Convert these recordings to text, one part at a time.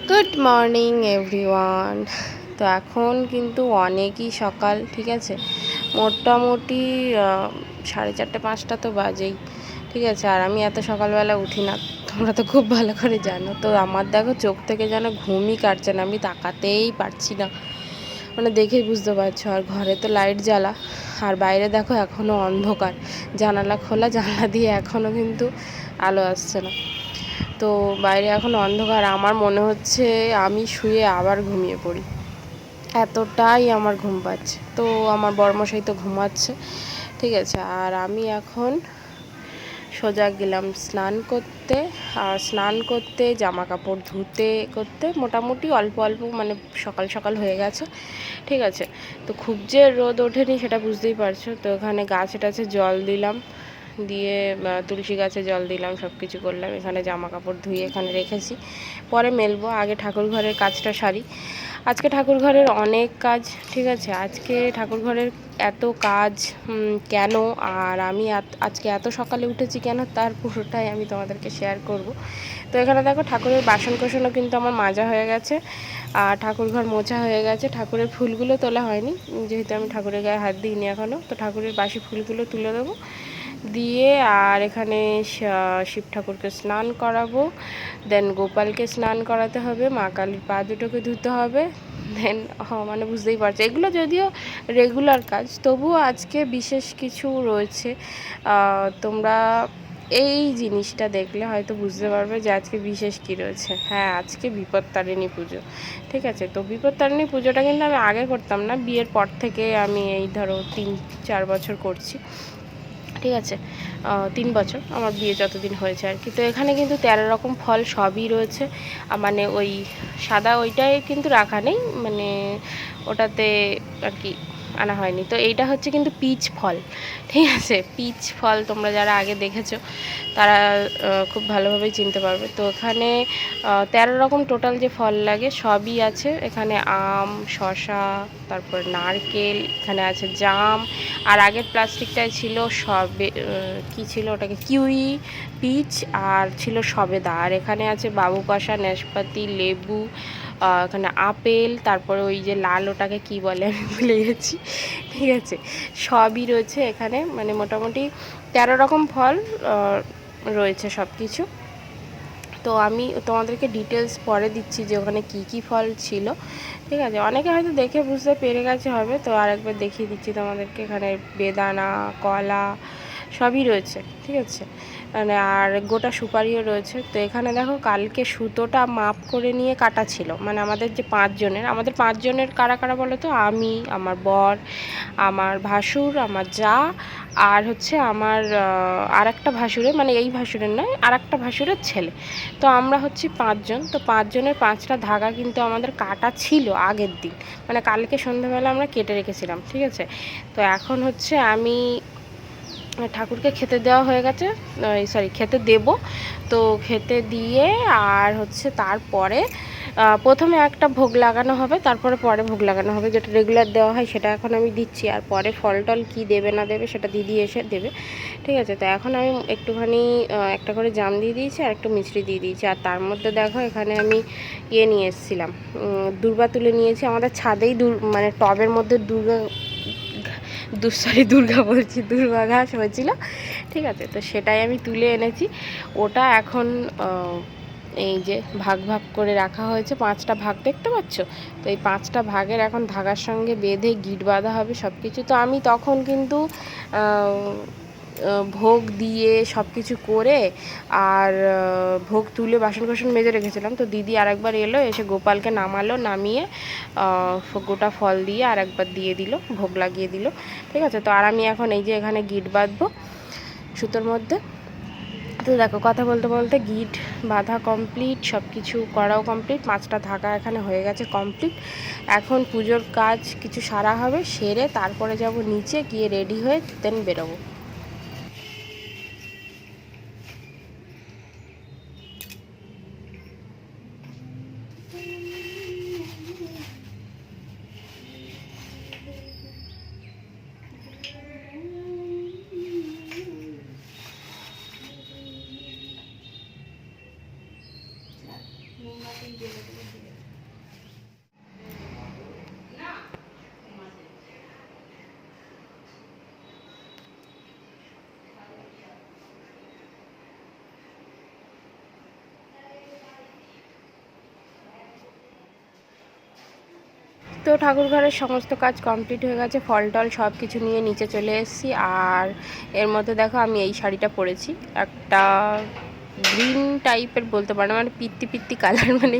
Good morning everyone. তো এখন কিন্তু অনেকই সকাল, ঠিক আছে, মোটামুটি 4:30-5টা তো বাজেই, ঠিক আছে। আর আমি এত সকালবেলা উঠি না, তোমরা তো খুব ভালো করে জানো। তো আমার দেখো চোখ থেকে যেন ঘুমই কাটছে না, আমি তাকাতেই পারছি না, মানে দেখেই বুঝতে পারছো। আর ঘরে তো লাইট জ্বালা, আর বাইরে দেখো এখনও অন্ধকার, জানালা খোলা, জানলা দিয়ে এখনও কিন্তু আলো আসছে না। তো বাইরে এখন অন্ধকার, আমার মনে হচ্ছে আমি শুয়ে আবার ঘুমিয়ে পড়ি, এতটাই আমার ঘুম পাচ্ছে। তো আমার বড়মশাই তো ঘুমাচ্ছে, ঠিক আছে। আর আমি এখন সোজা গেলাম স্নান করতে। আর স্নান করতে, জামা কাপড় ধুতে করতে মোটামুটি অল্প অল্প, মানে সকাল সকাল হয়ে গেছে, ঠিক আছে। তো খুব যে রোদ ওঠেনি সেটা বুঝতেই পারছো। তো এখানে গাছে টাছে জল দিলাম, দিয়ে তুলসী গাছে জল দিলাম, সব কিছু করলাম। এখানে জামা কাপড় ধুয়ে এখানে রেখেছি, পরে মেলবো। আগে ঠাকুর ঘরের কাজটা সারি। আজকে ঠাকুর ঘরের অনেক কাজ, ঠিক আছে। আজকে ঠাকুর ঘরের এত কাজ কেন, আর আমি আজকে এত সকালে উঠেছি কেন, তার পুরোটাই আমি তোমাদেরকে শেয়ার করব। তো এখানে দেখো ঠাকুরের বাসন কোসনও কিন্তু আমার মাজা হয়ে গেছে, আর ঠাকুর ঘর মোছা হয়ে গেছে। ঠাকুরের ফুলগুলো তোলা হয়নি, যেহেতু আমি ঠাকুরের গায়ে হাত দিইনি এখনও। তো ঠাকুরের বাসি ফুলগুলো তুলে দেবো, দিয়ে আর এখানে শিব ঠাকুরকে স্নান করাবো। দেন গোপালকে স্নান করাতে হবে, মা কালীর পা দুটোকে ধুতে হবে। দেন মানে বুঝতেই পারছো, এগুলো যদিও রেগুলার কাজ, তবুও আজকে বিশেষ কিছু রয়েছে। তোমরা এই জিনিসটা দেখলে হয়তো বুঝতে পারবে যে আজকে বিশেষ কী রয়েছে। হ্যাঁ, আজকে বিপত্তারিণী পুজো, ঠিক আছে। তো বিপত্তারিণী পুজোটা কিন্তু আমি আগে করতাম না, বিয়ের পর থেকে আমি এই ধরো 3-4 বছর করছি, ঠিক আছে। 3 বছর আমার বিয়ে যতদিন হয়েছে আর কি। তো এখানে কিন্তু 13 রকম ফল সবই রয়েছে, মানে ওই সাদা ওইটাই কিন্তু রাখা নেই, মানে ওটাতে আর কি আনা হয়নি। তো এইটা হচ্ছে কিন্তু পিচ ফল, ঠিক আছে। পিচ ফল তোমরা যারা আগে দেখেছো তারা খুব ভালোভাবেই চিনতে পারবে। তো এখানে 13 রকম টোটাল যে ফল লাগে সবই আছে এখানে। আম, শসা, তারপর নারকেল, এখানে আছে জাম, আর আগের প্লাস্টিকটায় ছিল সবে কী ছিল ওটাকে, কিউই, পিচ, আর ছিল সবেদা। আর এখানে আছে বাবু কষা, নাশপাতি, লেবু, এখানে আপেল, তারপরে ওই যে লাল ওটাকে কি বলে আমি ভুলে গেছি, ঠিক আছে। সবই রয়েছে এখানে, মানে মোটামুটি 13 রকম ফল রয়েছে সব কিছু। তো আমি তোমাদেরকে ডিটেলস পরে দিচ্ছি যে ওখানে কি কি ফল ছিল, ঠিক আছে। অনেকে হয়তো দেখে বুঝতে পেরে গেছে হবে, তো আরেকবার দেখিয়ে দিচ্ছি তোমাদেরকে। এখানে বেদানা, কলা সবই রয়েছে, ঠিক আছে, মানে আর গোটা সুপারিও রয়েছে। তো এখানে দেখো কালকে সুতোটা মাপ করে নিয়ে কাটা ছিল, মানে আমাদের যে 5 জনের, আমাদের 5 জনের কারা কারা বলো তো, আমি, আমার বর, আমার ভাসুর, আমার জা, আর হচ্ছে আমার আর একটা ভাসুরের, মানে এই ভাসুরের নয়, আর একটা ভাসুরের ছেলে। তো আমরা হচ্ছে 5 জন। তো 5 জনের 5টা ধাগা কিন্তু আমাদের কাটা ছিল আগের দিন, মানে কালকে সন্ধ্যাবেলা আমরা কেটে রেখেছিলাম, ঠিক আছে। তো এখন হচ্ছে আমি ঠাকুরকে খেতে দেওয়া হয়ে গেছে, সরি খেতে দেব। তো খেতে দিয়ে আর হচ্ছে তারপরে প্রথমে একটা ভোগ লাগানো হবে, তারপরে পরে ভোগ লাগানো হবে, যেটা রেগুলার দেওয়া হয় সেটা এখন আমি দিচ্ছি। আর পরে ফল টল কী দেবে না দেবে সেটা দিদি এসে দেবে, ঠিক আছে। তো এখন আমি একটুখানি একটা করে জাম দিয়ে দিয়েছি, আর একটু মিষ্টি দিয়ে দিয়েছি। আর তার মধ্যে দেখো এখানে আমি ইয়ে নিয়ে এসেছিলাম, দূর্বা তুলে নিয়েছি। আমাদের ছাদেই মানে টবের মধ্যে দুর্গা বলছি, দুর্বা ঘাস হয়েছিল, ঠিক আছে। তো সেটাই আমি তুলে এনেছি। ওটা এখন এই যে ভাগ ভাগ করে রাখা হয়েছে, 5টা ভাগ দেখতে পাচ্ছ। তো এই 5টা ভাগের এখন ধাগার সঙ্গে বেঁধে গিট বাঁধা হবে সব কিছু। তো আমি তখন কিন্তু ভোগ দিয়ে সব কিছু করে আর ভোগ তুলে বাসন কোসন মেজে রেখেছিলাম। তো দিদি আরেকবার এলো, এসে গোপালকে নামালো, নামিয়ে গোটা ফল দিয়ে আরেকবার দিয়ে দিল, ভোগ লাগিয়ে দিল, ঠিক আছে। তো আর আমি এখন এই যে এখানে গিট বাঁধবো সুতোর মধ্যে। তো দেখো কথা বলতে বলতে গিট বাঁধা কমপ্লিট, সব কিছু করাও কমপ্লিট, 5টা ধাগা এখানে হয়ে গেছে কমপ্লিট। এখন পুজোর কাজ কিছু সারা হবে, সেরে তারপরে যাব নিচে, গিয়ে রেডি হয়ে দেন বেরোবো। তো ঠাকুর ঘরের সমস্ত কাজ কমপ্লিট হয়ে গেছে, ফল টল সব কিছু নিয়ে নিচে চলে এসেছি। আর এর মধ্যে দেখো আমি এই শাড়িটা পরেছি, একটা গ্রিন টাইপের বলতে পারো, মানে পিত্তি পিত্তি কালার, মানে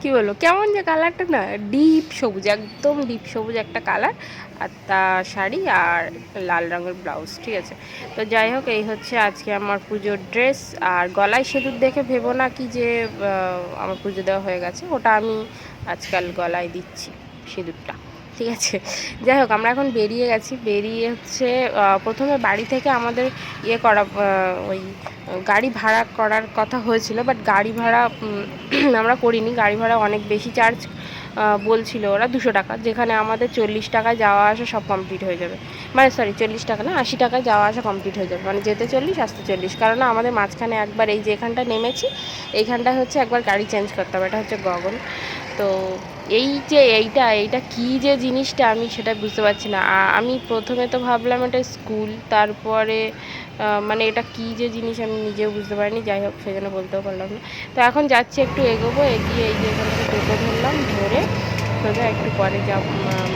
কি বলবো কেমন যে কালারটা না, ডিপ সবুজ, একদম ডিপ সবুজ একটা কালার, আর তার শাড়ি আর লাল রঙের ব্লাউজ। ঠিক আছে, তো যাই হোক এই হচ্ছে আজকে আমার পুজোর ড্রেস। আর গলায় সিঁদুর দেখে ভেবো না কি যে আমার পুজো দেওয়া হয়ে গেছে, ওটা আমি আজকাল গলায় দিচ্ছি সিঁদুরটা। ঠিক আছে, যাই হোক আমরা এখন বেরিয়ে গেছি। বেরিয়ে হচ্ছে প্রথমে বাড়ি থেকে আমাদের ইয়ে করা, ওই গাড়ি ভাড়া করার কথা হয়েছিল, বাট গাড়ি ভাড়া আমরা করিনি। গাড়ি ভাড়া অনেক বেশি চার্জ বলছিল ওরা, 200 টাকা, যেখানে আমাদের 40 টাকায় যাওয়া আসা সব কমপ্লিট হয়ে যাবে। মানে সরি 40 টাকা না, 80 টাকায় যাওয়া আসা কমপ্লিট হয়ে যাবে, মানে যেতে 40 আসতে 40। কারণ আমাদের মাঝখানে একবার এই যে এখানটা নেমেছি, এইখানটায় হচ্ছে একবার গাড়ি চেঞ্জ করতে হবে। এটা হচ্ছে গগন। তো এই যে এইটা কী যে জিনিসটা আমি সেটা বুঝতে পারছি না। আমি প্রথমে তো ভাবলাম এটা স্কুল, তারপরে মানে এটা কী যে জিনিস আমি নিজেও বুঝতে পারিনি। যাই হোক সেজন্য বলতেও পারলাম না। তো এখন যাচ্ছি, একটু এগোবো, এগিয়ে এই যে এখান থেকে টোটো ধরলাম, ধরে সোজা একটু পরে যাব,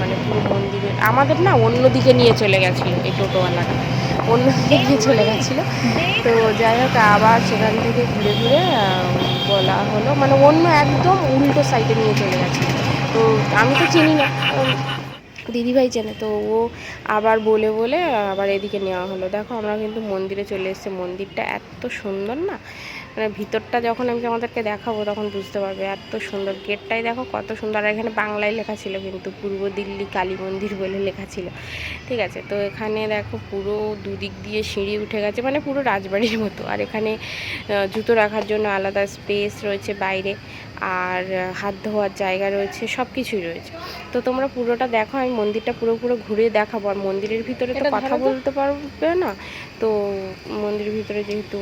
মানে পুরো মন্দিরে আমাদের না অন্যদিকে নিয়ে চলে গেছিলো এই টোটোওয়ালাটা, অন্যদিকে নিয়ে চলে গেছিলো। তো যাই হোক আবার সেখান থেকে ঘুরে ঘুরে বলা হলো, মানে অন্য একদম উল্টো সাইডে নিয়ে চলে গেছে। তো আমি তো চিনি না, দিদিভাই চেনে, তো ও আবার বলে বলে আবার এদিকে নেওয়া হলো। দেখো আমরা কিন্তু মন্দিরে চলে এসেছি, মন্দিরটা এত সুন্দর না, মানে ভিতরটা যখন আমি তোমাদেরকে দেখাবো তখন বুঝতে পারবে এত সুন্দর। গেটটাই দেখো কত সুন্দর, আর এখানে বাংলায় লেখা ছিল কিন্তু পূর্ব দিল্লি কালী মন্দির বলে লেখা ছিল। ঠিক আছে, তো এখানে দেখো পুরো দুদিক দিয়ে সিঁড়ি উঠে গেছে, মানে পুরো রাজবাড়ির মতো। আর এখানে জুতো রাখার জন্য আলাদা স্পেস রয়েছে বাইরে, আর হাত ধোয়ার জায়গা রয়েছে, সব কিছুই রয়েছে। তো তোমরা পুরোটা দেখো, আমি মন্দিরটা পুরো ঘুরে দেখাবো। আর মন্দিরের ভিতরে তো কথা বলতে পারবে না, তো মন্দিরের ভিতরে যেহেতু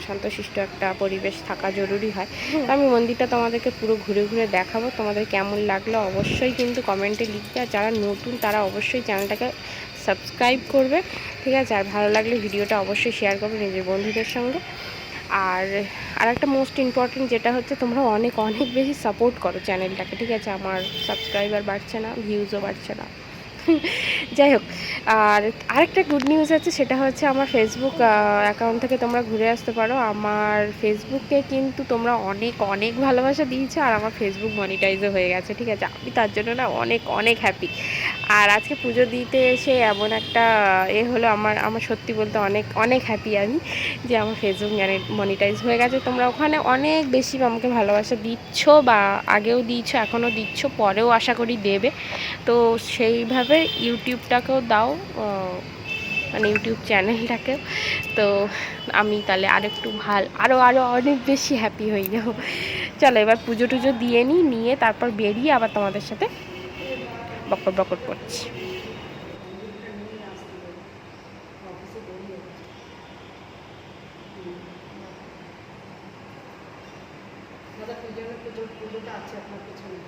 শান্তশিষ্ট একটা পরিবেশ থাকা জরুরি হয়, তো আমি মন্দিরটা তোমাদেরকে পুরো ঘুরে দেখাবো। তোমাদের কেমন লাগলো অবশ্যই কিন্তু কমেন্টে লিখবে, আর যারা নতুন তারা অবশ্যই চ্যানেলটাকে সাবস্ক্রাইব করবে। ঠিক আছে, আর ভালো লাগলে ভিডিওটা অবশ্যই শেয়ার করবে নিজের বন্ধুদের সঙ্গে। আর একটা মোস্ট ইম্পর্টেন্ট যেটা হচ্ছে, তোমরা অনেক বেশি সাপোর্ট করো চ্যানেলটাকে। ঠিক আছে, আমার সাবস্ক্রাইবার বাড়ছে না, ভিউজও বাড়ছে না। যাই হোক, আর আরেকটা গুড নিউজ আছে, সেটা হচ্ছে আমার ফেসবুক অ্যাকাউন্ট থেকে তোমরা ঘুরে আসতে পারো। আমার ফেসবুকে কিন্তু তোমরা অনেক ভালোবাসা দিয়েছো, আর আমার ফেসবুক মনিটাইজও হয়ে গেছে। ঠিক আছে, আমি তার জন্য না অনেক হ্যাপি। আর আজকে পুজো দিতে এসে এমন একটা হলো, আমার সত্যি বলতে অনেক হ্যাপি আমি, যে আমার ফেসবুক মনিটাইজ হয়ে গেছে। তোমরা ওখানে অনেক বেশি আমাকে ভালোবাসা দিচ্ছ, বা আগেও দিয়েছো, এখনও দিচ্ছ, পরেও আশা করি দেবে। তো সেইভাবে ইউটিউবটাকেও দাও, মানে ইউটিউব চ্যানেলটাকেও। তো আমি তাহলে আরেকটু আরও অনেক বেশি হ্যাপি হয়ে যাবো। চলো এবার পুজো টুজো দিয়ে নিয়ে তারপর বেরিয়ে আবার তোমাদের সাথে বকর করছি। পুজোটা আছে আপনার পিছনে।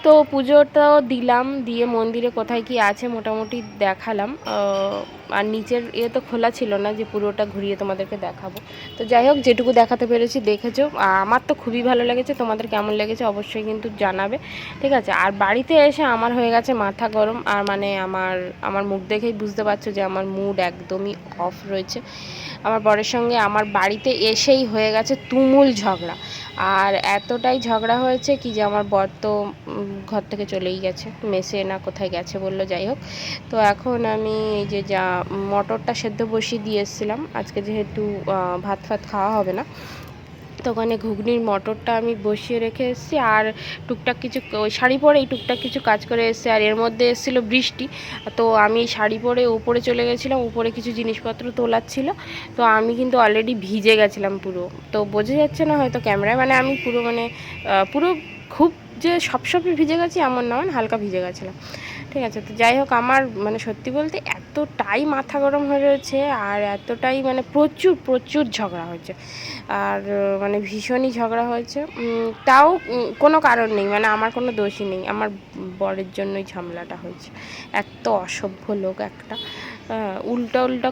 তো পুজোটাও দিলাম, দিয়ে মন্দিরে কোথায় কি আছে মোটামুটি দেখালাম। আর নিচের তো খোলা ছিল না যে পুরোটা ঘুরিয়ে তোমাদেরকে দেখাবো। তো যাই হোক, যেটুকু দেখাতে পেরেছি দেখেছো। আমার তো খুবই ভালো লেগেছে, তোমাদের কেমন লেগেছে অবশ্যই কিন্তু জানাবে, ঠিক আছে। আর বাড়িতে এসে আমার হয়ে গেছে মাথা গরম। আর মানে আমার মুখ দেখেই বুঝতে পারছো যে আমার মুড একদমই অফ রয়েছে। আমার বরের সঙ্গে আমার বাড়িতে এসেই হয়ে গেছে তুমুল ঝগড়া। আর এতটাই ঝগড়া হয়েছে কি যে আমার বর তো ঘর থেকে চলেই গেছে, মেসে না কোথায় গেছে বললো, যাই হোক। তো এখন আমি এই যে মটরটা সেদ্ধ বসিয়ে দিয়ে এসেছিলাম, আজকে যেহেতু ভাত ফাত খাওয়া হবে না, তো ওখানে ঘুগনির মটরটা আমি বসিয়ে রেখে এসেছি। আর টুকটাক কিছু ওই শাড়ি পরেই টুকটাক কিছু কাজ করে এসেছি। আর এর মধ্যে এসেছিলো বৃষ্টি, তো আমি শাড়ি পরে উপরে চলে গেছিলাম, উপরে কিছু জিনিসপত্র তোলার ছিল। তো আমি কিন্তু অলরেডি ভিজে গেছিলাম পুরো। তো বোঝা যাচ্ছে না হয়তো ক্যামেরায়, মানে আমি পুরো পুরো খুব যে সবসময় ভিজে গেছি এমন না, মানে হালকা ভিজে গেছিলাম, ঠিক আছে। তো যাই হোক, আমার মানে সত্যি বলতে এতটাই মাথা গরম হয়ে রয়েছে, আর এতটাই মানে প্রচুর প্রচুর ঝগড়া হয়েছে। আর মানে ভীষণই ঝগড়া হয়েছে। তাও কোনো কারণ নেই, মানে আমার কোনো দোষই নেই, আমার বরের জন্যই ঝামেলাটা হয়েছে। এত অসভ্য লোক একটা, উল্টো উল্টো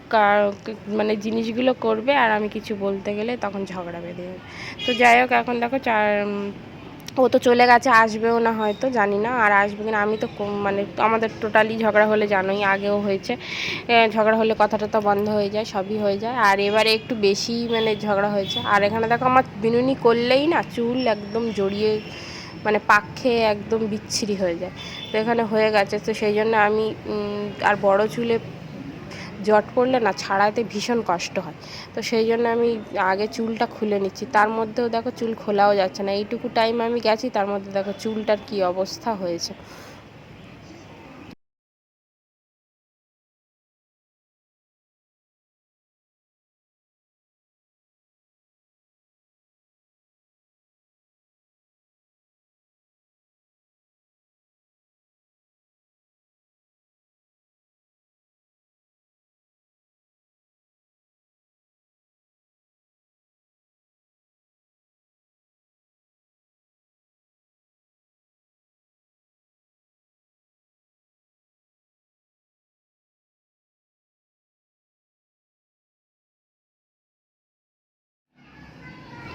মানে জিনিসগুলো করবে, আর আমি কিছু বলতে গেলে তখন ঝগড়া বেঁধে যাবে। তো যাই হোক, এখন দেখো ও তো চলে গেছে, আসবেও না হয়তো, জানি না আর আসবে কিনা। আমি তো মানে আমাদের টোটালি ঝগড়া হলে জানোই, আগেও হয়েছে, ঝগড়া হলে কথাটা তো বন্ধ হয়ে যায়, সবই হয়ে যায়। আর এবারে একটু বেশি মানে ঝগড়া হয়েছে। আর এখানে দেখো আমার বিনুনি করলেই না চুল একদম জড়িয়ে মানে পাক খেয়ে একদম বিচ্ছিরি হয়ে যায়। তো এখানে হয়ে গেছে, তো সেই জন্য আমি আর বড় চুলে জট পড়লে না ছাড়াতে ভীষণ কষ্ট হয়। তো সেই জন্য আমি আগে চুলটা খুলে নিচ্ছি। তার মধ্যেও দেখো চুল খোলাও যাচ্ছে না, এইটুকু টাইম আমি গেছি, তার মধ্যে দেখো চুলটার কী অবস্থা হয়েছে।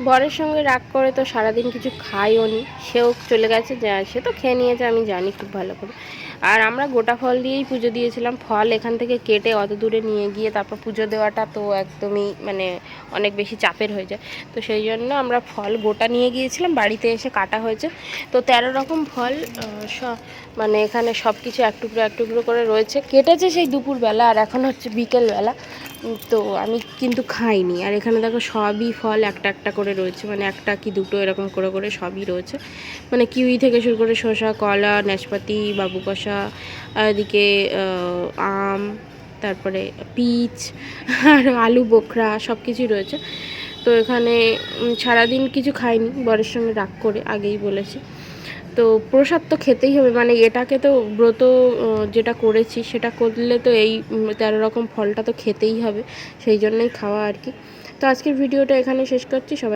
বরের সঙ্গে রাগ করে তো সারাদিন কিছু খাইও নি, সেও চলে গেছে, যা সে তো খেয়ে নিয়েছে আমি জানি খুব ভালো করে। আর আমরা গোটা ফল দিয়েই পুজো দিয়েছিলাম, ফল এখান থেকে কেটে অত দূরে নিয়ে গিয়ে তারপর পুজো দেওয়াটা তো একদমই মানে অনেক বেশি চাপের হয়ে যায়। তো সেই জন্য আমরা ফল গোটা নিয়ে গিয়েছিলাম, বাড়িতে এসে কাটা হয়েছে। তো 13 রকম ফল মানে এখানে সব কিছু এক টুকরো এক টুকরো করে রয়েছে, কেটেছে সেই দুপুরবেলা, আর এখন হচ্ছে বিকেলবেলা। তো আমি কিন্তু খাইনি। আর এখানে দেখো সবই ফল একটা একটা করে রয়েছে, মানে একটা কি দুটো এরকম করে করে সবই রয়েছে, মানে কিউই থেকে শুরু করে শসা, কলা, নাশপাতি, বাবুকষা, এদিকে আম, তারপরে পিচ, আর আলু বোখরা সব কিছুই রয়েছে। তো এখানে সারাদিন কিছু খাইনি, বরের সঙ্গে রাগ করে, আগেই বলেছি। তো প্রসাদ তো খেতেই হবে, মানে এটাকে তো ব্রত যেটা করেছি সেটা করলে তো এই 13 রকম ফলটা তো খেতেই হবে, সেই জন্যই খাওয়া আর কি। তো আজকের ভিডিওটা এখানে শেষ করছি। সবাই